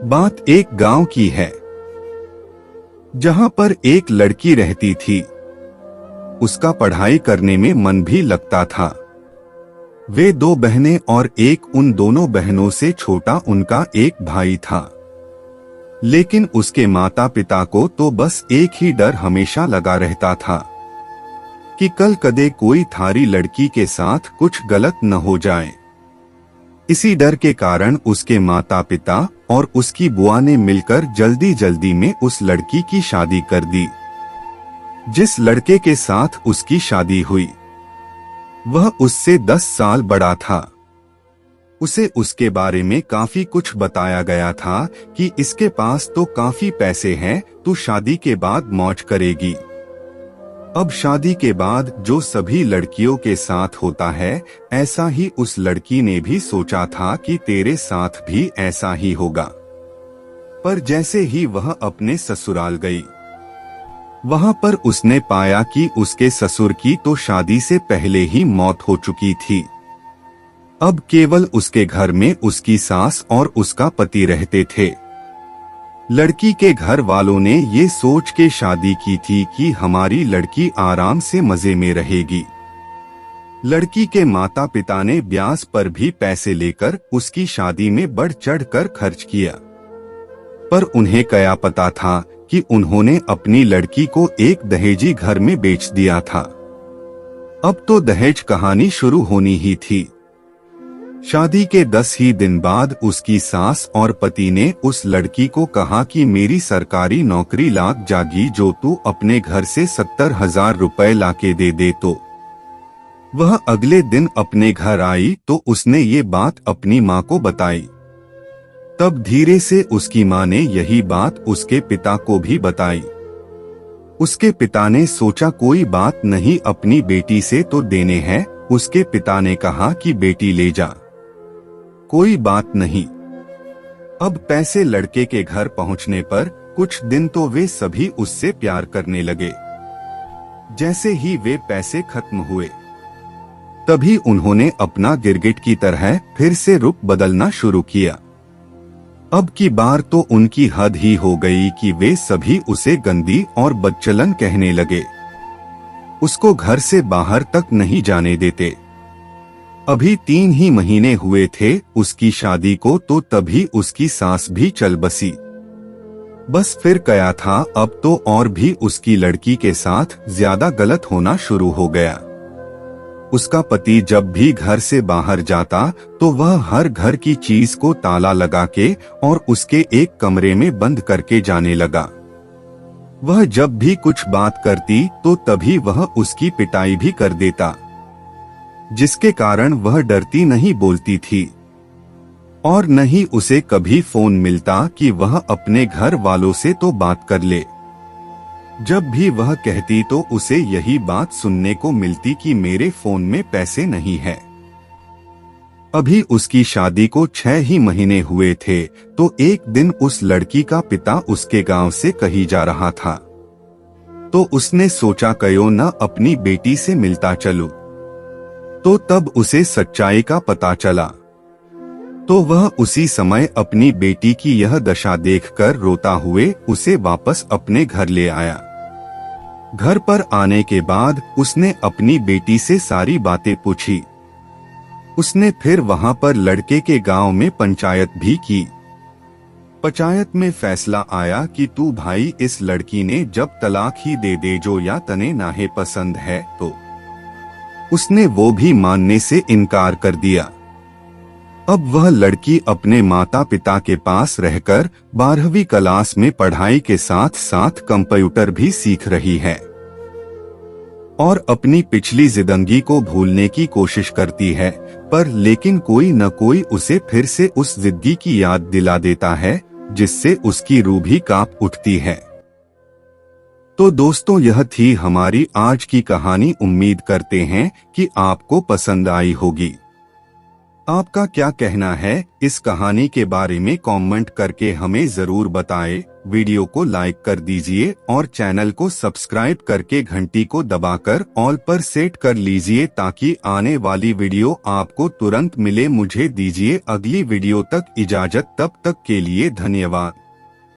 बात एक गांव की है, जहां पर एक लड़की रहती थी। उसका पढ़ाई करने में मन भी लगता था। वे दो बहनें और एक उन दोनों बहनों से छोटा उनका एक भाई था। लेकिन उसके माता पिता को तो बस एक ही डर हमेशा लगा रहता था कि कल कदे कोई थारी लड़की के साथ कुछ गलत न हो जाए। इसी डर के कारण उसके माता पिता और उसकी बुआ ने मिलकर जल्दी जल्दी में उस लड़की की शादी कर दी। जिस लड़के के साथ उसकी शादी हुई वह उससे 10 साल बड़ा था। उसे उसके बारे में काफी कुछ बताया गया था कि इसके पास तो काफी पैसे हैं, तू शादी के बाद मौज करेगी। अब शादी के बाद जो सभी लड़कियों के साथ होता है, ऐसा ही उस लड़की ने भी सोचा था कि तेरे साथ भी ऐसा ही होगा। पर जैसे ही वह अपने ससुराल गई, वहां पर उसने पाया कि उसके ससुर की तो शादी से पहले ही मौत हो चुकी थी। अब केवल उसके घर में उसकी सास और उसका पति रहते थे। लड़की के घर वालों ने ये सोच के शादी की थी कि हमारी लड़की आराम से मजे में रहेगी। लड़की के माता पिता ने ब्याज पर भी पैसे लेकर उसकी शादी में बढ़ चढ़ कर खर्च किया। पर उन्हें क्या पता था कि उन्होंने अपनी लड़की को एक दहेजी घर में बेच दिया था। अब तो दहेज कहानी शुरू होनी ही थी। शादी के 10 ही दिन बाद उसकी सास और पति ने उस लड़की को कहा कि मेरी सरकारी नौकरी लाग जागी, जो तू अपने घर से 70,000 रुपए लाके दे दे। तो वह अगले दिन अपने घर आई तो उसने ये बात अपनी माँ को बताई। तब धीरे से उसकी माँ ने यही बात उसके पिता को भी बताई। उसके पिता ने सोचा कोई बात नहीं, अपनी बेटी से तो देने हैं। उसके पिता ने कहा कि बेटी ले जा, कोई बात नहीं। अब पैसे लड़के के घर पहुंचने पर कुछ दिन तो वे सभी उससे प्यार करने लगे। जैसे ही वे पैसे खत्म हुए, तभी उन्होंने अपना गिरगिट की तरह फिर से रुख बदलना शुरू किया। अब की बार तो उनकी हद ही हो गई कि वे सभी उसे गंदी और बदचलन कहने लगे। उसको घर से बाहर तक नहीं जाने देते। अभी 3 ही महीने हुए थे उसकी शादी को, तो तभी उसकी सास भी चल बसी। बस फिर क्या था, अब तो और भी उसकी लड़की के साथ ज्यादा गलत होना शुरू हो गया। उसका पति जब भी घर से बाहर जाता तो वह हर घर की चीज को ताला लगा के और उसके एक कमरे में बंद करके जाने लगा। वह जब भी कुछ बात करती तो तभी वह उसकी पिटाई भी कर देता, जिसके कारण वह डरती नहीं बोलती थी। और न ही उसे कभी फोन मिलता कि वह अपने घर वालों से तो बात कर ले। जब भी वह कहती तो उसे यही बात सुनने को मिलती कि मेरे फोन में पैसे नहीं है। अभी उसकी शादी को 6 ही महीने हुए थे तो एक दिन उस लड़की का पिता उसके गांव से कहीं जा रहा था, तो उसने सोचा क्यों न अपनी बेटी से मिलता चलूं। तो तब उसे सच्चाई का पता चला, तो वह उसी समय अपनी बेटी की यह दशा देखकर रोता हुए उसे वापस अपने घर ले आया। घर पर आने के बाद उसने अपनी बेटी से सारी बातें पूछी। उसने फिर वहां पर लड़के के गांव में पंचायत भी की। पंचायत में फैसला आया कि तू भाई, इस लड़की ने जब तलाक ही दे दे, जो या तने नाहे पसंद है। तो उसने वो भी मानने से इनकार कर दिया। अब वह लड़की अपने माता पिता के पास रहकर 12वीं क्लास में पढ़ाई के साथ साथ कंप्यूटर भी सीख रही है और अपनी पिछली जिंदगी को भूलने की कोशिश करती है। पर लेकिन कोई न कोई उसे फिर से उस जिंदगी की याद दिला देता है, जिससे उसकी रूह भी कांप उठती है। तो दोस्तों, यह थी हमारी आज की कहानी। उम्मीद करते हैं कि आपको पसंद आई होगी। आपका क्या कहना है इस कहानी के बारे में कमेंट करके हमें जरूर बताएं। वीडियो को लाइक कर दीजिए और चैनल को सब्सक्राइब करके घंटी को दबाकर ऑल पर सेट कर लीजिए ताकि आने वाली वीडियो आपको तुरंत मिले। मुझे दीजिए अगली वीडियो तक इजाजत, तब तक के लिए धन्यवाद।